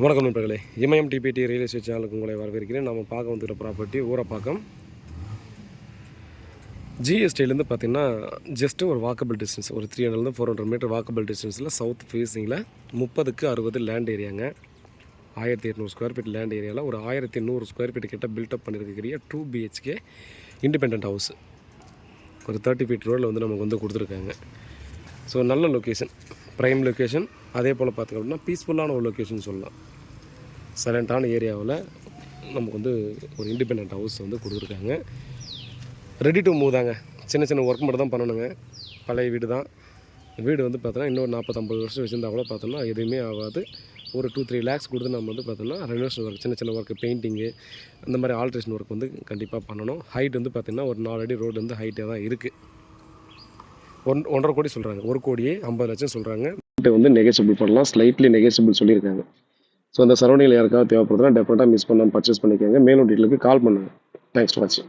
வணக்கம் நண்பர்களே, இமயம் DBT real estate சேனலுக்கு உங்களை வரவேற்கிறேன். நம்ம பார்க்க வந்துக்கிற ப்ராப்பர்ட்டி ஊரப்பாக்கம் ஜிஎஸ்டிலேருந்து பார்த்திங்கன்னா ஜஸ்ட்டு ஒரு வாக்கபிள் டிஸ்டன்ஸ், ஒரு 300 400 மீட்டர் வாக்கபிள் டிஸ்டன்ஸில் சவுத் ஃபேஸிங்கில் 30க்கு 60 லேண்ட் ஏரியாங்க. 1800 ஸ்கொயர் ஃபீட் லேண்ட் ஏரியாவில் ஒரு 1100 ஸ்கொயர் ஃபீட் கிட்ட பில்டப் பண்ணியிருக்கிற 2 BHK இண்டிபெண்ட் ஹவுஸ் ஒரு 30 ஃபீட் ரோடில் வந்து நமக்கு வந்து கொடுத்துருக்காங்க. ஸோ நல்ல லொக்கேஷன், ப்ரைம் லொக்கேஷன். அதே போல் பார்த்திங்க அப்படின்னா பீஸ்ஃபுல்லான ஒரு லொக்கேஷன் சொல்லலாம். சைலண்ட்டான ஏரியாவில் நமக்கு வந்து ஒரு இண்டிபெண்ட் ஹவுஸ் வந்து கொடுத்துருக்காங்க. ரெடி டு மூவ் தாங்க. சின்ன சின்ன ஒர்க் மட்டும் தான் பண்ணணுங்க. பழைய வீடு தான். வீடு வந்து பார்த்தோன்னா இன்னொரு 40-50 வருஷம் வச்சுருந்தா கூட பார்த்தோன்னா எதுவுமே ஆகாது. ஒரு 2-3 லேக்ஸ் கொடுத்து நம்ம வந்து பார்த்தோன்னா ரெனோவேஷன் ஒர்க், சின்ன சின்ன ஒர்க்கு, பெயிண்டிங்கு, அந்த மாதிரி ஆல்ட்ரேஷன் ஒர்க் வந்து கண்டிப்பாக பண்ணணும். ஹைட் வந்து பார்த்திங்கன்னா ஒரு 4 அடி ரோடு வந்து ஹைட்டாக தான் இருக்குது. 1.5 கோடி சொல்கிறாங்க. 1 கோடியே 50 லட்சம் சொல்கிறாங்க. வந்து நெகோஷியபிள் பண்ணலாம், ஸ்லைட்லி நெகோஷியபிள் சொல்லியிருக்காங்க. ஸோ அந்த சரௌண்டிங்கில் யாருக்காவது தேவைப்படுதுன்னா டெஃபினட்டாக மிஸ் பண்ணாமல் பர்ச்சேஸ் பண்ணிக்கோங்க. மேலும் டீட்டெயிலுக்கு கால் பண்ணுங்கள். தேங்க்ஸ் ஃபார் வாட்சிங்.